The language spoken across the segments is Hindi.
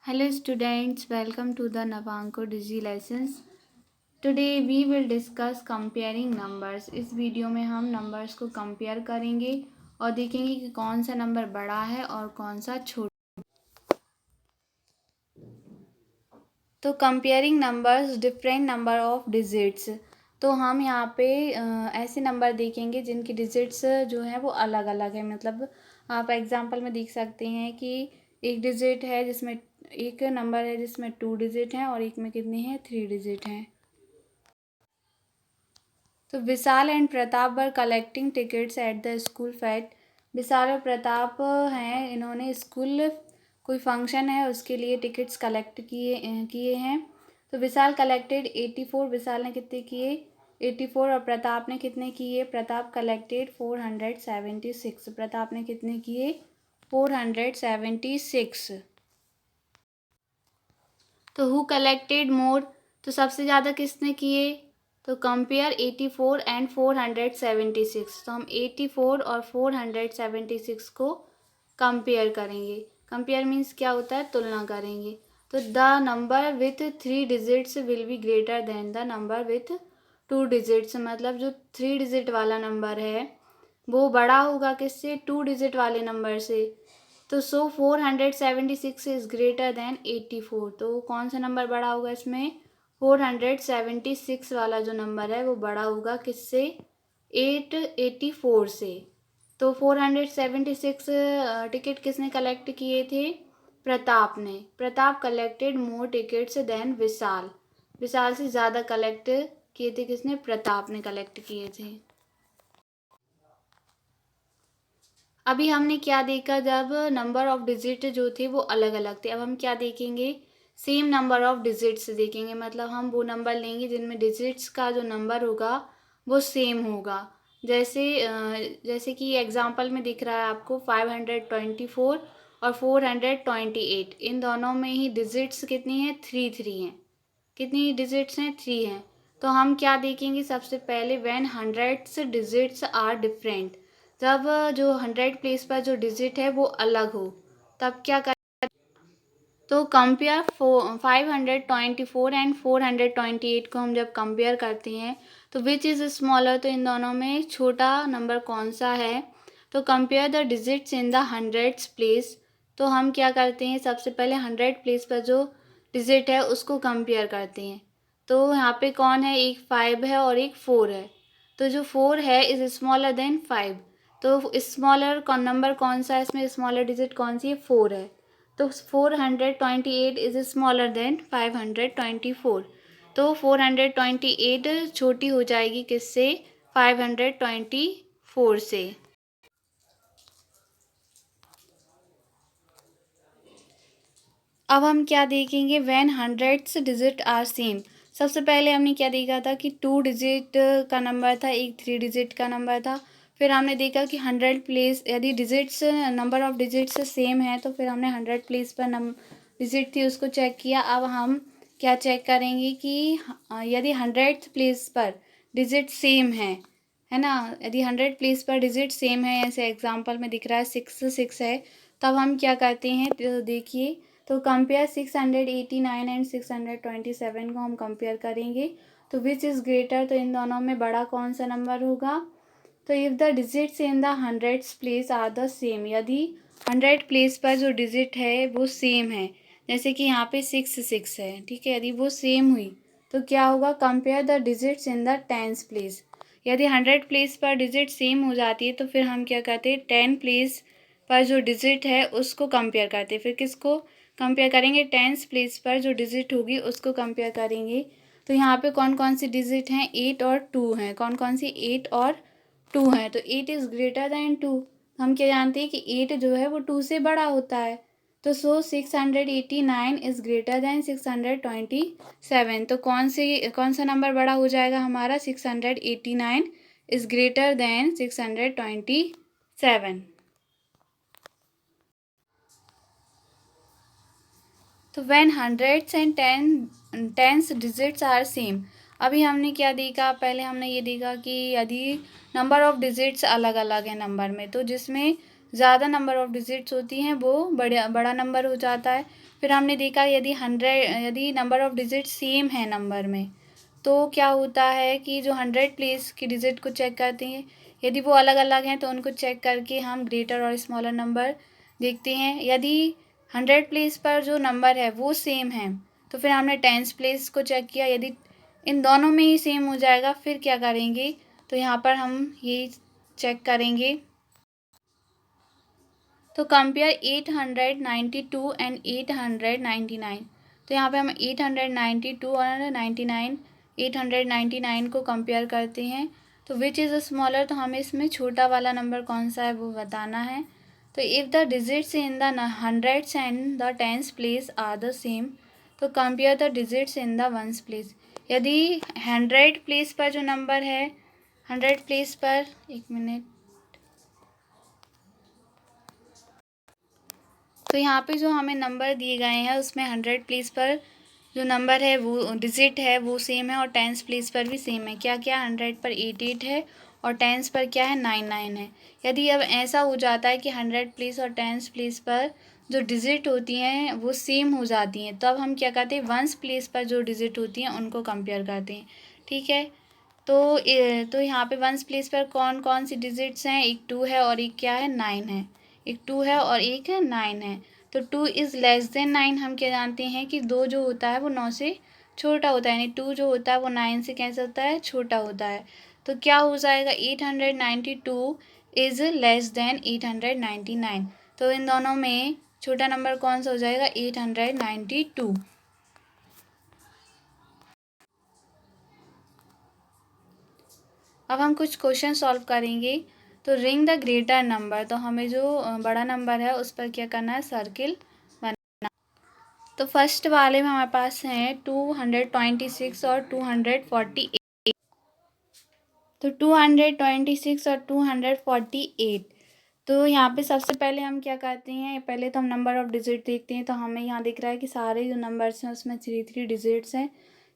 Hello students, welcome to the Navanko Digi Lessons. Today we will discuss comparing numbers. इस वीडियो में हम नंबर्स को कंपेयर करेंगे और देखेंगे कि कौन सा नंबर बड़ा है और कौन सा छोटा। तो comparing numbers different number of digits. तो हम यहाँ पे ऐसे नंबर देखेंगे जिनकी डिजिट्स जो है वो अलग अलग है। मतलब आप एग्जांपल में देख सकते हैं कि एक डिजिट है जिसमें एक नंबर है जिसमें 2 डिजिट हैं और एक में कितने हैं 3 डिजिट हैं। तो Vishal and Pratap were collecting tickets at the school fest. Vishal और प्रताप हैं, इन्होंने स्कूल कोई फंक्शन है उसके लिए टिकट्स कलेक्ट किए हैं। तो विशाल कलेक्टेड 84। विशाल ने कितने किए 84 और प्रताप ने कितने किए प्रताप कलेक्टेड 476। प्रताप ने कितने किए 476। तो हु कलेक्टेड मोर। तो सबसे ज़्यादा किसने किए। तो कंपेयर 84 एंड 476। तो हम 84 और 476 को कंपेयर करेंगे। कंपेयर मीन्स क्या होता है, तुलना करेंगे। तो the number with 3 digits will be greater than the number with 2 digits. मतलब जो 3 डिजिट वाला नंबर है वो बड़ा होगा किससे, 2 डिजिट वाले नंबर से। तो 476 इज ग्रेटर देन 84। तो कौन सा नंबर बड़ा होगा इसमें, 476 वाला जो नंबर है वो बड़ा होगा किससे, 884 से। तो 476 टिकट किसने कलेक्ट किए थे, प्रताप ने। प्रताप कलेक्टेड मोर टिकट्स देन विशाल। विशाल से ज़्यादा कलेक्ट किए थे किसने, प्रताप ने कलेक्ट किए थे। अभी हमने क्या देखा, जब नंबर ऑफ डिजिट जो थे वो अलग अलग थे। अब हम क्या देखेंगे, सेम नंबर ऑफ डिजिट्स देखेंगे। मतलब हम वो नंबर लेंगे जिनमें डिजिट्स का जो नंबर होगा वो सेम होगा। जैसे कि एग्जांपल में दिख रहा है आपको 524 और 428। इन दोनों में ही डिजिट्स कितनी हैं, 3 हैं। कितनी डिजिट्स हैं, 3 हैं। तो हम क्या देखेंगे, सबसे पहले when hundreds digits are different. जब जो 100 प्लेस पर जो डिजिट है वो अलग हो तब क्या कर। तो कंपेयर 524 एंड 428 को हम जब कंपेयर करते हैं तो विच इज़ स्मॉलर। तो इन दोनों में छोटा नंबर कौन सा है। तो compare the digits in the hundreds place. तो हम क्या करते हैं, सबसे पहले 100 प्लेस पर जो डिजिट है उसको कंपेयर करते हैं। तो यहाँ पे कौन है, एक 5 है और एक 4 है। तो जो 4 है इज़ स्मॉलर देन 5। तो स्मॉलर नंबर कौन सा है इसमें, स्मॉलर डिजिट कौन सी है, 4 है। तो 428 इज स्मॉलर देन 524। तो 428 छोटी हो जाएगी किससे, 524 से। अब हम क्या देखेंगे, when hundreds digit are same. सबसे पहले हमने क्या देखा था कि 2 डिजिट का नंबर था, एक 3 डिजिट का नंबर था। फिर हमने देखा कि 100 प्लेस यदि digits number of digits same है तो फिर हमने 100 प्लेस पर डिजिट थी उसको चेक किया। अब हम क्या चेक करेंगे कि यदि 100 प्लेस पर डिजिट सेम है ना। यदि 100 प्लेस पर डिजिट सेम है, जैसे एग्जांपल में दिख रहा है 6 है, तब हम क्या करते हैं, तो देखिए। तो कंपेयर 689 एंड 627 को हम कंपेयर करेंगे। तो विच इज़ ग्रेटर। तो इन दोनों में बड़ा कौन सा नंबर होगा। तो if the digits in the hundreds place are the same. यदि 100 प्लेस पर जो डिजिट है वो सेम है, जैसे कि यहाँ पे 6 है, ठीक है। यदि वो सेम हुई तो क्या होगा, compare the digits in the tens place. यदि 100 प्लेस पर डिजिट सेम हो जाती है तो फिर हम क्या करते हैं, 10 प्लेस पर जो डिजिट है उसको कंपेयर करते हैं। फिर किसको कंपेयर करेंगे, टेंस प्लेस पर जो डिजिट होगी उसको कंपेयर करेंगे। तो यहाँ पे कौन कौन सी डिजिट हैं, 8 और 2 हैं। कौन कौन सी, 8 और 2 हैं। तो 8 इज़ ग्रेटर दैन 2। हम क्या जानते हैं कि 8 जो है वो 2 से बड़ा होता है। तो 689 इज़ ग्रेटर दैन 627। तो कौन सा नंबर बड़ा हो जाएगा हमारा, 689 इज़ ग्रेटर दैन 627। तो when hundreds and tens digits are same. अभी हमने क्या देखा, पहले हमने ये देखा कि यदि नंबर ऑफ डिजिट्स अलग अलग है नंबर में, तो जिसमें ज़्यादा नंबर ऑफ़ डिजिट्स होती हैं वो बड़ा नंबर हो जाता है। फिर हमने देखा यदि नंबर ऑफ़ डिजिट्स सेम है नंबर में, तो क्या होता है कि जो 100 प्लेस की डिजिट को चेक करते हैं, यदि वो अलग अलग हैं तो उनको चेक करके हम ग्रेटर और स्मॉलर नंबर देखते हैं। यदि 100 प्लेस पर जो नंबर है वो सेम है, तो फिर हमने टेंस प्लेस को चेक किया। यदि इन दोनों में ही सेम हो जाएगा फिर क्या करेंगे, तो यहाँ पर हम ये चेक करेंगे। तो कंपेयर 892 एंड 899। तो यहाँ पे हम 892 और 899 को कंपेयर करते हैं। तो विच इज़ स्मॉलर, तो हमें इसमें छोटा वाला नंबर कौन सा है वो बताना है। तो if the digits in the hundreds and the tens place are the same, तो compare the digits in the ones place. यदि 100 प्लेस पर जो नंबर है, 100 प्लेस पर, एक मिनट, तो यहाँ पे जो हमें नंबर दिए गए हैं उसमें 100 प्लेस पर जो नंबर है वो डिजिट है वो सेम है और टेंस प्लेस पर भी सेम है। क्या क्या, 100 पर 88 है और टेंस पर क्या है, 99 है। यदि अब ऐसा हो जाता है कि 100 प्लेस और टेंस प्लेस पर जो डिजिट होती हैं वो सेम हो जाती हैं, तो अब हम क्या करते हैं, वंस प्लेस पर जो डिजिट होती हैं उनको कंपेयर करते हैं। ठीक है, तो यहाँ पे वंस प्लेस पर कौन कौन सी डिजिट्स हैं, एक 2 है और एक क्या है, 9 है। एक 2 है और एक 9 है। तो 2 इज़ लेस देन 9 हम क्या जानते हैं कि 2 जो होता है वो 9 से छोटा होता है, यानी 2 जो होता है वो 9 से कैसे होता है, छोटा होता है। तो क्या हो जाएगा, 892 इज़ लेस देन 899। तो इन दोनों में छोटा नंबर कौन सा हो जाएगा, 892। अब हम कुछ क्वेश्चन सॉल्व करेंगे। तो रिंग द ग्रेटर नंबर, तो हमें जो बड़ा नंबर है उस पर क्या करना है, सर्किल बनाना। तो फर्स्ट वाले में हमारे पास हैं 226 और 248। तो 226 और 248। तो यहाँ पे सबसे पहले हम क्या करते हैं, पहले तो हम नंबर ऑफ़ डिजिट देखते हैं। तो हमें यहाँ दिख रहा है कि सारे जो नंबर्स हैं उसमें 3 डिजिट्स हैं।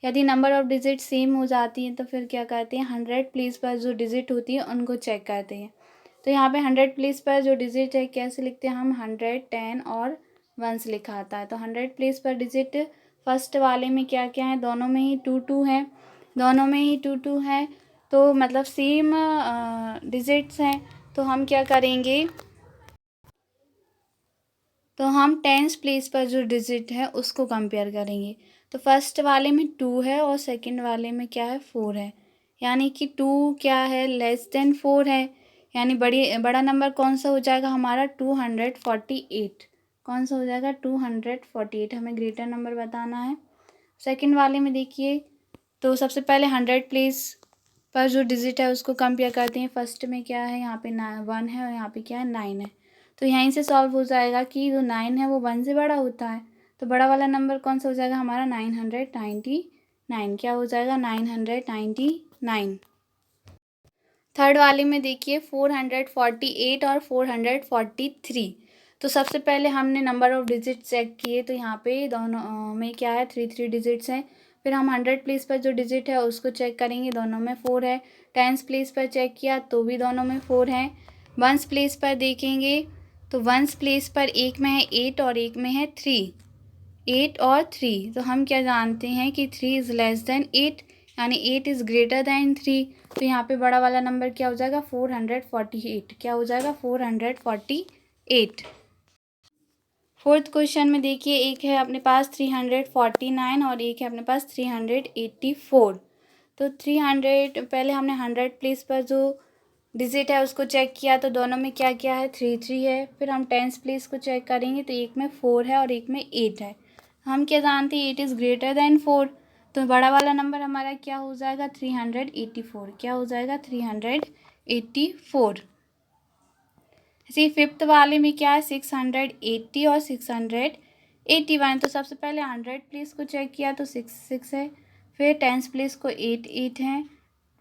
यदि नंबर ऑफ़ डिजिट सेम हो जाती हैं तो फिर क्या करते हैं, 100 प्लेस पर जो डिजिट होती है उनको चेक करते हैं। तो यहाँ पे 100 प्लेस पर जो डिजिट है कैसे लिखते हैं हम, 100, 10 और 1 लिखा आता है। तो 100 प्लेस पर डिजिट फर्स्ट वाले में क्या क्या है, दोनों में ही 2 है, दोनों में ही 2 है, तो मतलब सेम डिजिट्स हैं। तो हम क्या करेंगे, तो हम टेंस प्लेस पर जो डिजिट है उसको कंपेयर करेंगे। तो फर्स्ट वाले में 2 है और सेकंड वाले में क्या है, 4 है। यानी कि 2 क्या है, लेस देन 4 है। यानी बड़ा नंबर कौन सा हो जाएगा हमारा, 248। कौन सा हो जाएगा, 248। हमें ग्रेटर नंबर बताना है। सेकंड वाले में देखिए, तो सबसे पहले 100 प्लेस पर जो डिजिट है उसको कंपेयर करते हैं। फर्स्ट में क्या है, यहाँ पे 1 है और यहाँ पे क्या है, 9 है। तो यहीं से सॉल्व हो जाएगा कि जो 9 है वो 1 से बड़ा होता है। तो बड़ा वाला नंबर कौन सा हो जाएगा हमारा, 999। क्या हो जाएगा, 999। थर्ड वाले में देखिए 448 और 443। तो सबसे पहले हमने नंबर ऑफ़ डिजिट चेक किए। तो यहाँ पे दोनों में क्या है, 3 डिजिट्स हैं। फिर हम 100 प्लेस पर जो डिजिट है उसको चेक करेंगे, दोनों में 4 है। टेंस प्लेस पर चेक किया तो भी दोनों में 4 है। वंस प्लेस पर देखेंगे तो वंस प्लेस पर एक में है 8 और एक में है 3। 8 और 3, तो हम क्या जानते हैं कि 3 इज़ लेस देन 8, यानी 8 इज़ ग्रेटर दैन 3। तो यहाँ पे बड़ा वाला नंबर क्या हो जाएगा, 448। क्या हो जाएगा, 448। फोर्थ क्वेश्चन में देखिए, एक है अपने पास 349 और एक है अपने पास 384। तो 300, पहले हमने 100 प्लेस पर जो डिजिट है उसको चेक किया। तो दोनों में क्या क्या है, 3 है। फिर हम टेंस प्लेस को चेक करेंगे तो एक में 4 है और एक में 8 है। हम क्या जानते हैं, 8 इज़ ग्रेटर दैन 4। तो बड़ा वाला नंबर हमारा क्या हो जाएगा, 384। क्या हो जाएगा, 384। इसी फिफ्थ वाले में क्या है, 680 और 681। तो सबसे पहले 100 प्लेस को चेक किया तो 6 है। फिर टेंस प्लेस को 8 है।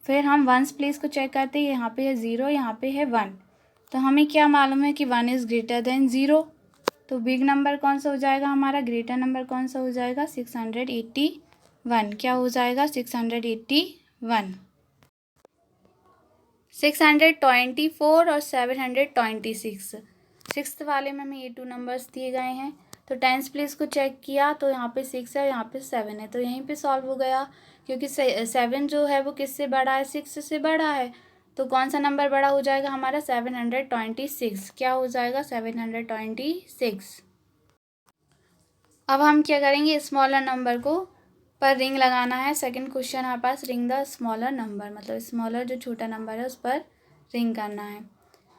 फिर हम वंस प्लेस को चेक करते हैं, यहाँ पे है 0, यहाँ पे है 1। तो हमें क्या मालूम है कि 1 इज़ ग्रेटर देन 0। तो बिग नंबर कौन सा हो जाएगा हमारा, ग्रेटर नंबर कौन सा हो जाएगा, 681। क्या हो जाएगा, 681। 624 और 726। सिक्स्थ वाले में हमें ये 2 नंबर्स दिए गए हैं। तो टेंस प्लेस को चेक किया तो यहाँ पे 6 है और यहाँ पे 7 है, तो यहीं पे सॉल्व हो गया, क्योंकि 7 जो है वो किससे बड़ा है, 6 से बड़ा है। तो कौन सा नंबर बड़ा हो जाएगा हमारा, 726। क्या हो जाएगा, 726। अब हम क्या करेंगे, स्मॉलर नंबर को पर रिंग लगाना है। सेकंड क्वेश्चन हमारे पास, रिंग द स्मॉलर नंबर, मतलब स्मॉलर जो छोटा नंबर है उस पर रिंग करना है।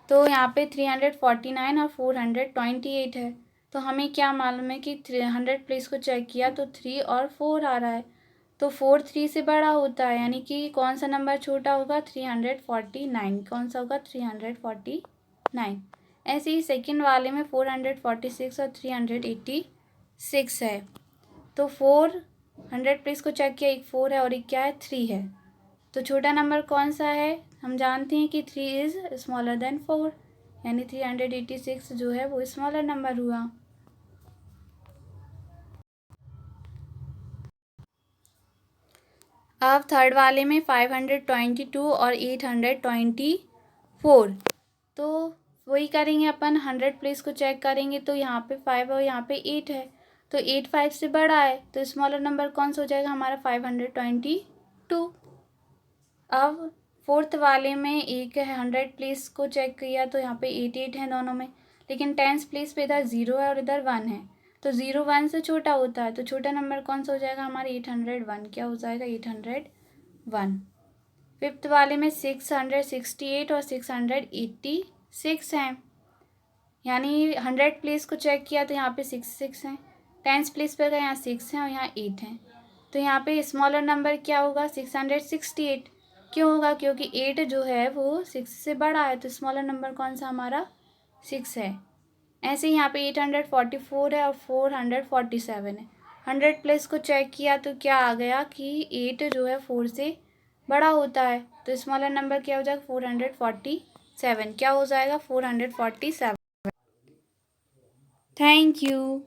तो यहाँ पे 349 और 428 है। तो हमें क्या मालूम है कि 300 प्लेस को चेक किया तो 3 और 4 आ रहा है, तो 4 3 से बड़ा होता है, यानी कि कौन सा नंबर छोटा होगा, 349। कौन सा होगा, 349। ऐसे ही सेकंड वाले में 446 और 386 है। तो 400 प्लेस को चेक किया, एक 4 है और एक क्या है, 3 है। तो छोटा नंबर कौन सा है, हम जानते हैं कि 3 इज़ स्मॉलर देन 4, यानी 386 जो है वो स्मॉलर नंबर हुआ। अब थर्ड वाले में 522 और 824, तो वही करेंगे अपन, 100 प्लेस को चेक करेंगे तो यहाँ पे 5 और यहाँ पे 8 है, तो 8 5 से बड़ा है, तो स्मॉलर नंबर कौन सा हो जाएगा हमारा, 522। अब फोर्थ वाले में एक है, 100 प्लेस को चेक किया तो यहाँ पे 8 है दोनों में, लेकिन टेंस प्लेस पे इधर 0 है और इधर 1 है, तो 0 1 से छोटा होता है, तो छोटा नंबर कौन सा हो जाएगा हमारा, 801। क्या हो जाएगा, 801। फिफ्थ वाले में 668 और 686 हैं, यानी 100 प्लेस को चेक किया तो यहाँ पे 6 हैं, टेंस प्लेस पे यहाँ 6 हैं और यहाँ 8 हैं, तो यहाँ पे स्मॉलर नंबर क्या होगा, 668। क्यों होगा, क्योंकि 8 जो है वो 6 से बड़ा है, तो स्मॉलर नंबर कौन सा हमारा, 6 है। ऐसे ही यहाँ पे 844 है और 447 है। 100 प्लेस को चेक किया तो क्या आ गया कि 8 जो है 4 से बड़ा होता है, तो स्मॉलर नंबर क्या हो जाएगा, 447। क्या हो जाएगा, 447। Thank you.